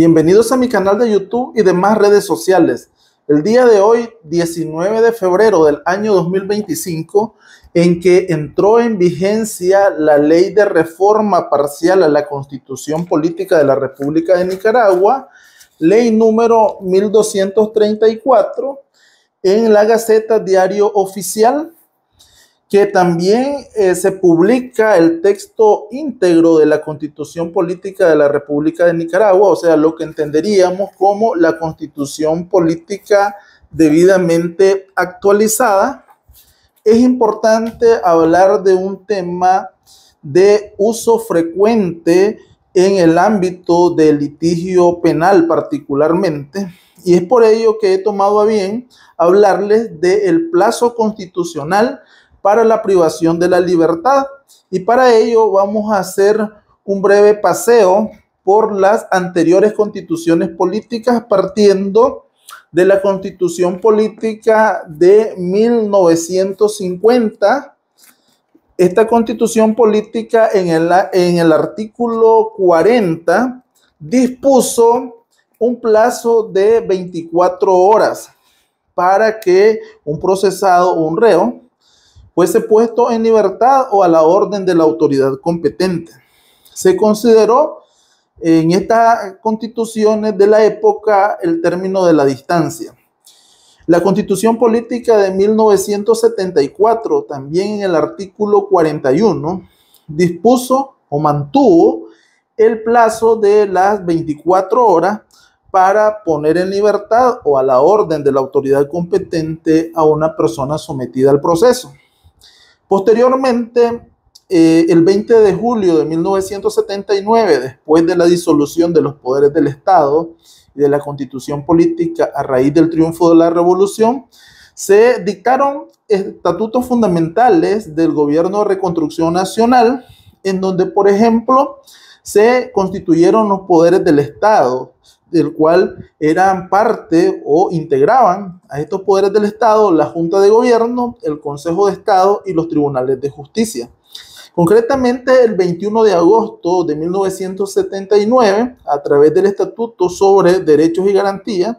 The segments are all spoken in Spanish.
Bienvenidos a mi canal de YouTube y demás redes sociales. El día de hoy, 19 de febrero del año 2025, en que entró en vigencia la ley de reforma parcial a la Constitución Política de la República de Nicaragua, ley número 1234, en la Gaceta Diario Oficial, que también se publica el texto íntegro de la Constitución Política de la República de Nicaragua, o sea, lo que entenderíamos como la Constitución Política debidamente actualizada. Es importante hablar de un tema de uso frecuente en el ámbito del litigio penal particularmente, y es por ello que he tomado a bien hablarles del plazo constitucional para la privación de la libertad, y para ello vamos a hacer un breve paseo por las anteriores constituciones políticas, partiendo de la Constitución Política de 1950. Esta Constitución Política en el artículo 40 dispuso un plazo de 24 horas para que un procesado o un reo fuese puesto en libertad o a la orden de la autoridad competente. Se consideró en estas constituciones de la época el término de la distancia. La Constitución Política de 1974, también en el artículo 41, dispuso o mantuvo el plazo de las 24 horas para poner en libertad o a la orden de la autoridad competente a una persona sometida al proceso. Posteriormente, el 20 de julio de 1979, después de la disolución de los poderes del Estado y de la Constitución Política a raíz del triunfo de la Revolución, se dictaron estatutos fundamentales del Gobierno de Reconstrucción Nacional, en donde, por ejemplo, se constituyeron los poderes del Estado, del cual eran parte o integraban a estos poderes del Estado la Junta de Gobierno, el Consejo de Estado y los Tribunales de Justicia. Concretamente, el 21 de agosto de 1979, a través del Estatuto sobre Derechos y Garantías,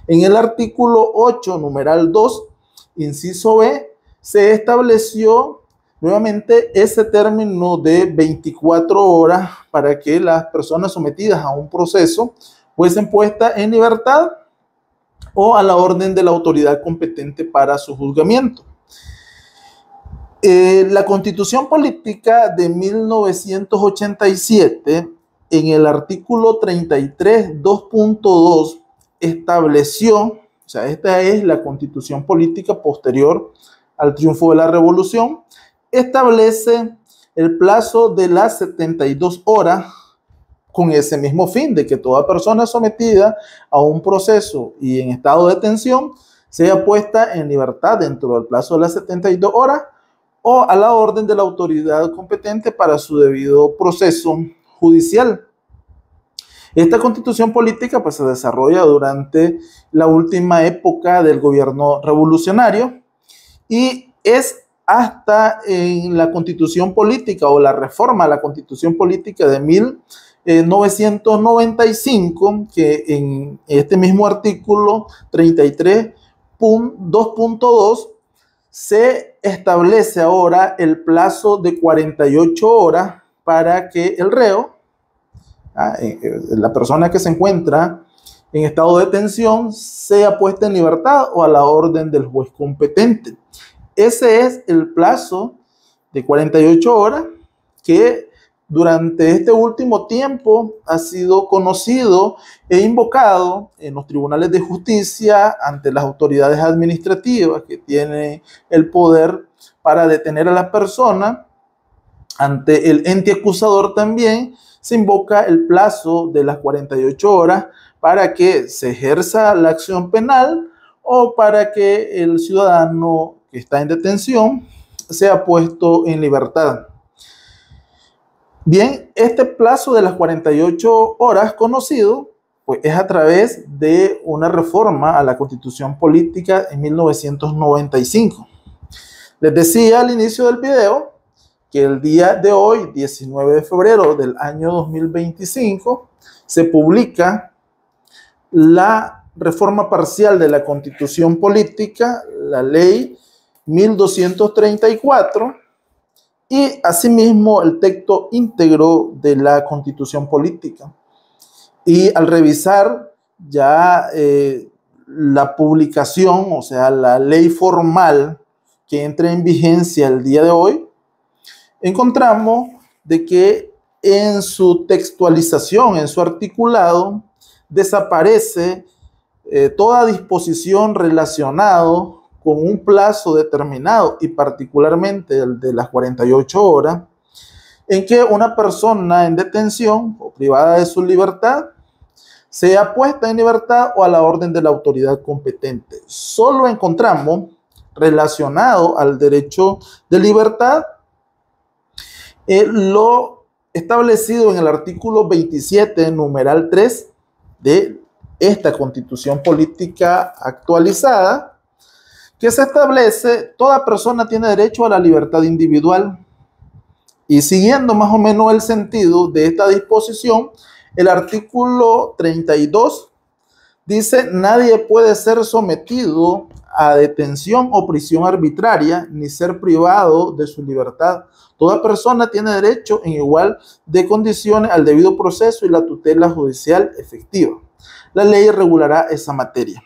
en el artículo 8, numeral 2, inciso B, se estableció nuevamente ese término de 24 horas para que las personas sometidas a un proceso fuesen puestas en libertad o a la orden de la autoridad competente para su juzgamiento. La Constitución Política de 1987, en el artículo 33, 2.2, estableció, o sea, esta es la Constitución Política posterior al triunfo de la Revolución, establece el plazo de las 72 horas con ese mismo fin de que toda persona sometida a un proceso y en estado de detención sea puesta en libertad dentro del plazo de las 72 horas o a la orden de la autoridad competente para su debido proceso judicial. Esta Constitución Política pues, se desarrolla durante la última época del gobierno revolucionario y es hasta en la Constitución Política o la reforma a la Constitución Política de 1995, que en este mismo artículo 33.2.2 se establece ahora el plazo de 48 horas para que el reo, la persona que se encuentra en estado de detención, sea puesta en libertad o a la orden del juez competente. Ese es el plazo de 48 horas que durante este último tiempo ha sido conocido e invocado en los tribunales de justicia ante las autoridades administrativas que tienen el poder para detener a la persona. Ante el ente acusador también se invoca el plazo de las 48 horas para que se ejerza la acción penal o para que el ciudadano que está en detención sea puesto en libertad. Bien, este plazo de las 48 horas conocido pues, es a través de una reforma a la Constitución Política en 1995. Les decía al inicio del video que el día de hoy, 19 de febrero del año 2025, se publica la reforma parcial de la Constitución Política, la Ley 1234, y asimismo el texto íntegro de la Constitución Política. Y al revisar ya la publicación, o sea, la ley formal que entra en vigencia el día de hoy, encontramos de que en su textualización, en su articulado, desaparece toda disposición relacionada con un plazo determinado, y particularmente el de las 48 horas, en que una persona en detención o privada de su libertad sea puesta en libertad o a la orden de la autoridad competente. Solo encontramos relacionado al derecho de libertad lo establecido en el artículo 27, numeral 3 de esta Constitución Política actualizada, que se establece: toda persona tiene derecho a la libertad individual. Y siguiendo más o menos el sentido de esta disposición, el artículo 32 dice: nadie puede ser sometido a detención o prisión arbitraria, ni ser privado de su libertad. Toda persona tiene derecho en igual de condiciones al debido proceso y la tutela judicial efectiva. La ley regulará esa materia.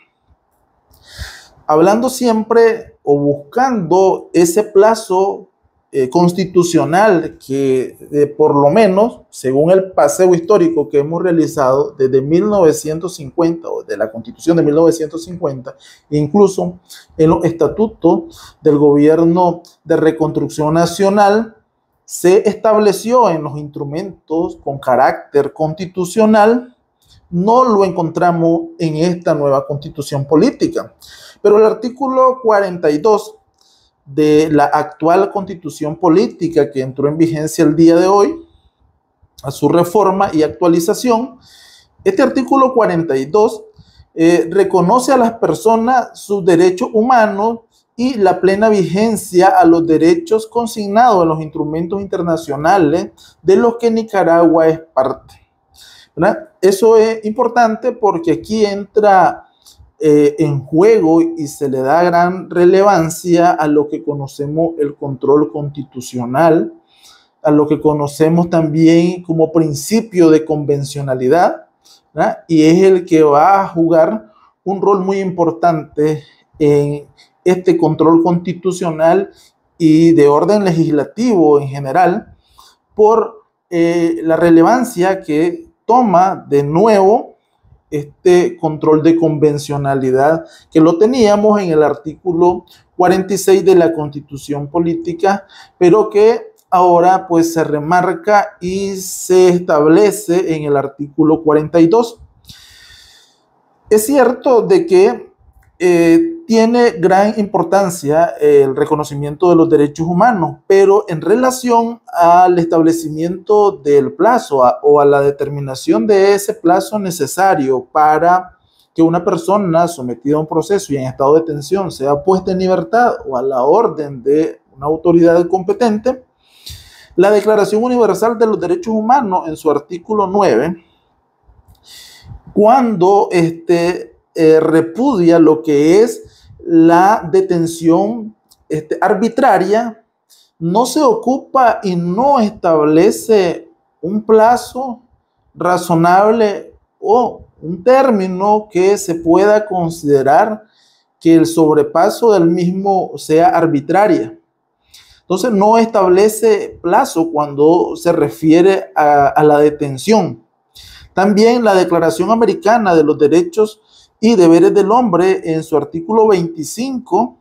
Hablando siempre o buscando ese plazo constitucional que por lo menos, según el paseo histórico que hemos realizado desde 1950 o de la Constitución de 1950, incluso en los estatutos del Gobierno de Reconstrucción Nacional, se estableció en los instrumentos con carácter constitucional. No lo encontramos en esta nueva Constitución Política. Pero el artículo 42 de la actual Constitución Política, que entró en vigencia el día de hoy, a su reforma y actualización, este artículo 42 reconoce a las personas sus derechos humanos y la plena vigencia a los derechos consignados en los instrumentos internacionales de los que Nicaragua es parte, ¿verdad? Eso es importante porque aquí entra en juego y se le da gran relevancia a lo que conocemos el control constitucional, a lo que conocemos también como principio de convencionalidad, ¿verdad? Y es el que va a jugar un rol muy importante en este control constitucional y de orden legislativo en general, por la relevancia que toma de nuevo este control de convencionalidad, que lo teníamos en el artículo 46 de la Constitución Política, pero que ahora pues se remarca y se establece en el artículo 42. Es cierto de que tiene gran importancia el reconocimiento de los derechos humanos, pero en relación al establecimiento del plazo o a la determinación de ese plazo necesario para que una persona sometida a un proceso y en estado de detención sea puesta en libertad o a la orden de una autoridad competente, la Declaración Universal de los Derechos Humanos, en su artículo 9, cuando repudia lo que es la detención arbitraria, no se ocupa y no establece un plazo razonable o un término que se pueda considerar que el sobrepaso del mismo sea arbitraria. Entonces no establece plazo cuando se refiere a la detención. También la Declaración Americana de los Derechos y Deberes del Hombre, en su artículo 25,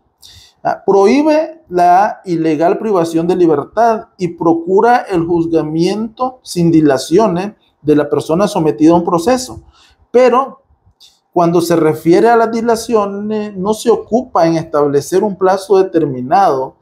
prohíbe la ilegal privación de libertad y procura el juzgamiento sin dilaciones de la persona sometida a un proceso. Pero cuando se refiere a las dilaciones, no se ocupa en establecer un plazo determinado,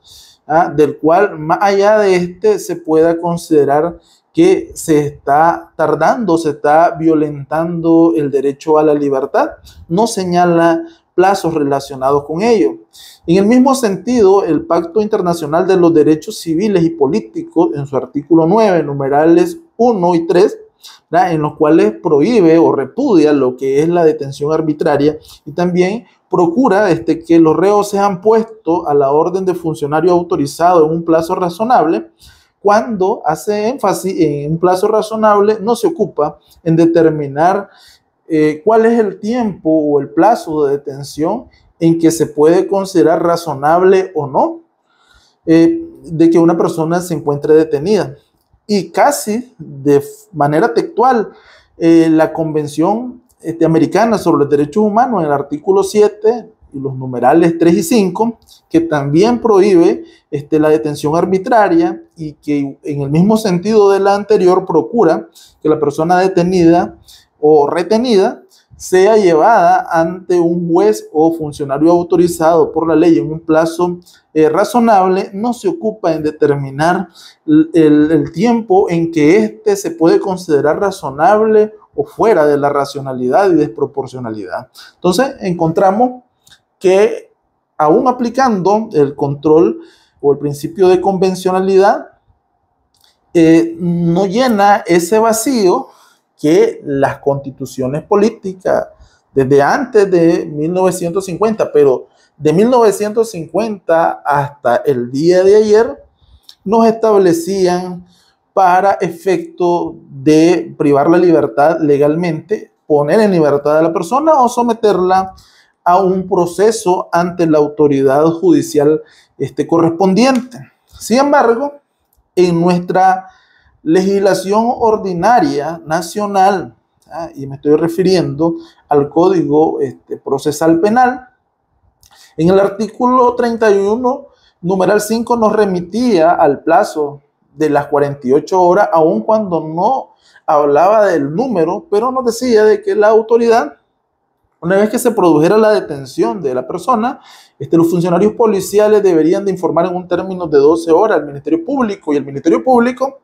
del cual más allá de se pueda considerar que se está tardando, se está violentando el derecho a la libertad. No señala plazos relacionados con ello. En el mismo sentido, el Pacto Internacional de los Derechos Civiles y Políticos, en su artículo 9, numerales 1 y 3, ¿verdad?, en los cuales prohíbe o repudia lo que es la detención arbitraria y también procura que los reos sean puestos a la orden de funcionario autorizado en un plazo razonable. Cuando hace énfasis en un plazo razonable, no se ocupa en determinar cuál es el tiempo o el plazo de detención en que se puede considerar razonable o no de que una persona se encuentre detenida. Y casi de manera textual, la Convención Americana sobre los Derechos Humanos, en el artículo 7 y los numerales 3 y 5, que también prohíbe la detención arbitraria y que en el mismo sentido de la anterior procura que la persona detenida o retenida sea llevada ante un juez o funcionario autorizado por la ley en un plazo razonable, no se ocupa en determinar el tiempo en que se puede considerar razonable o fuera de la racionalidad y desproporcionalidad. Entonces encontramos que aún aplicando el control o el principio de convencionalidad, no llena ese vacío que las constituciones políticas desde antes de 1950, pero de 1950 hasta el día de ayer, nos establecían para efecto de privar la libertad legalmente, poner en libertad a la persona o someterla a un proceso ante la autoridad judicial correspondiente. Sin embargo, en nuestra legislación ordinaria nacional, y me estoy refiriendo al Código Procesal Penal, en el artículo 31, numeral 5, nos remitía al plazo de las 48 horas, aun cuando no hablaba del número, pero nos decía de que la autoridad, una vez que se produjera la detención de la persona, los funcionarios policiales deberían de informar en un término de 12 horas al Ministerio Público, y el Ministerio Público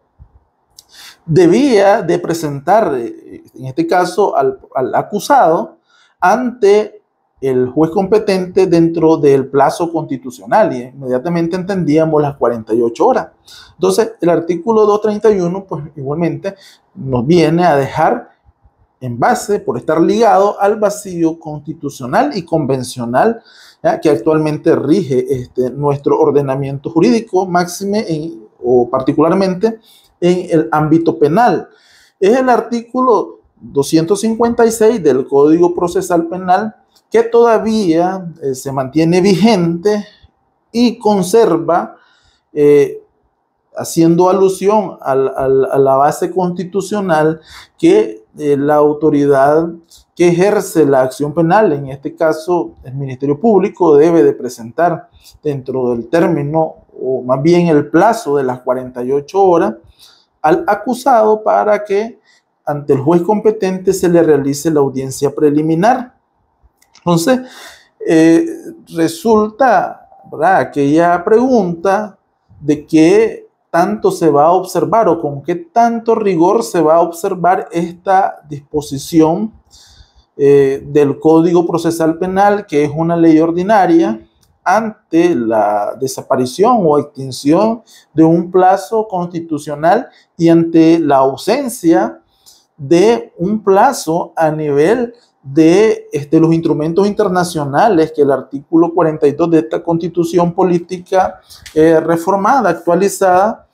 debía de presentar, en este caso, al acusado ante el juez competente dentro del plazo constitucional, y inmediatamente entendíamos las 48 horas. Entonces, el artículo 231, pues igualmente nos viene a dejar en base, por estar ligado al vacío constitucional y convencional, ¿ya?, que actualmente rige nuestro ordenamiento jurídico, máxime o particularmente en el ámbito penal. Es el artículo 256 del Código Procesal Penal que todavía se mantiene vigente y conserva, haciendo alusión a la base constitucional, que la autoridad que ejerce la acción penal, en este caso el Ministerio Público, debe de presentar dentro del término, o más bien el plazo de las 48 horas, al acusado para que ante el juez competente se le realice la audiencia preliminar. Entonces, resulta, ¿verdad?, aquella pregunta de qué tanto se va a observar o con qué tanto rigor se va a observar esta disposición del Código Procesal Penal, que es una ley ordinaria, ante la desaparición o extinción de un plazo constitucional y ante la ausencia de un plazo a nivel de los instrumentos internacionales que el artículo 42 de esta Constitución Política reformada, actualizada,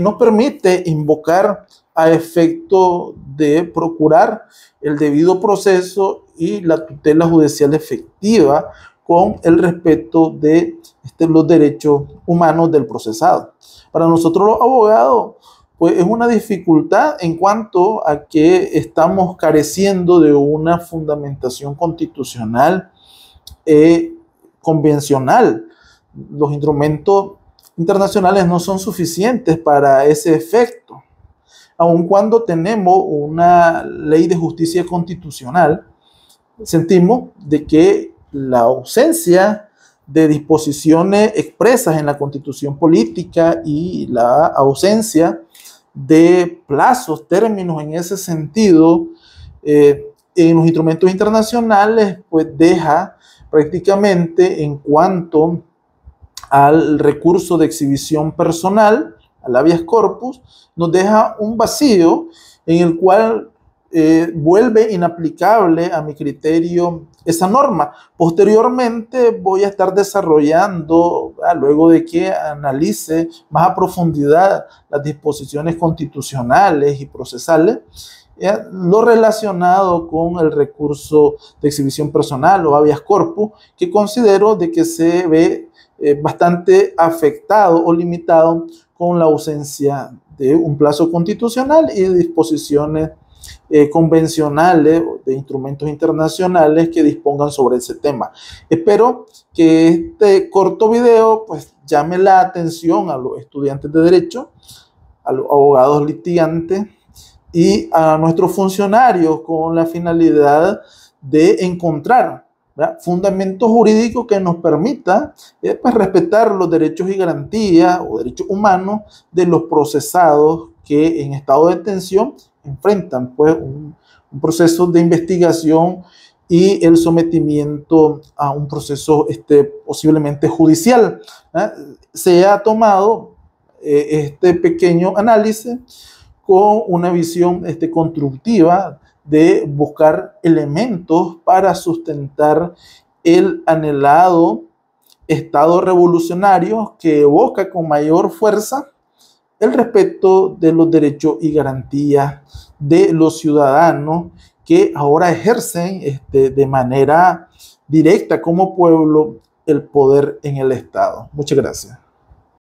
nos permite invocar a efecto de procurar el debido proceso y la tutela judicial efectiva con el respeto de los derechos humanos del procesado. Para nosotros los abogados, pues es una dificultad en cuanto a que estamos careciendo de una fundamentación constitucional convencional. Los instrumentos internacionales no son suficientes para ese efecto. Aun cuando tenemos una ley de justicia constitucional, sentimos de que la ausencia de disposiciones expresas en la Constitución Política y la ausencia de plazos, términos en ese sentido, en los instrumentos internacionales, pues deja prácticamente, en cuanto al recurso de exhibición personal, al habeas corpus, nos deja un vacío en el cual vuelve inaplicable a mi criterio esa norma. Posteriormente voy a estar desarrollando, luego de que analice más a profundidad las disposiciones constitucionales y procesales, lo relacionado con el recurso de exhibición personal o habeas corpus, que considero de que se ve bastante afectado o limitado con la ausencia de un plazo constitucional y de disposiciones convencionales de instrumentos internacionales que dispongan sobre ese tema. Espero que este corto video pues llame la atención a los estudiantes de derecho, a los abogados litigantes y a nuestros funcionarios, con la finalidad de encontrar, ¿verdad?, fundamentos jurídicos que nos permita pues, respetar los derechos y garantías o derechos humanos de los procesados que en estado de detención enfrentan pues un proceso de investigación y el sometimiento a un proceso posiblemente judicial. Se ha tomado este pequeño análisis con una visión constructiva de buscar elementos para sustentar el anhelado Estado revolucionario que evoca con mayor fuerza el respeto de los derechos y garantías de los ciudadanos que ahora ejercen de manera directa como pueblo el poder en el Estado. Muchas gracias.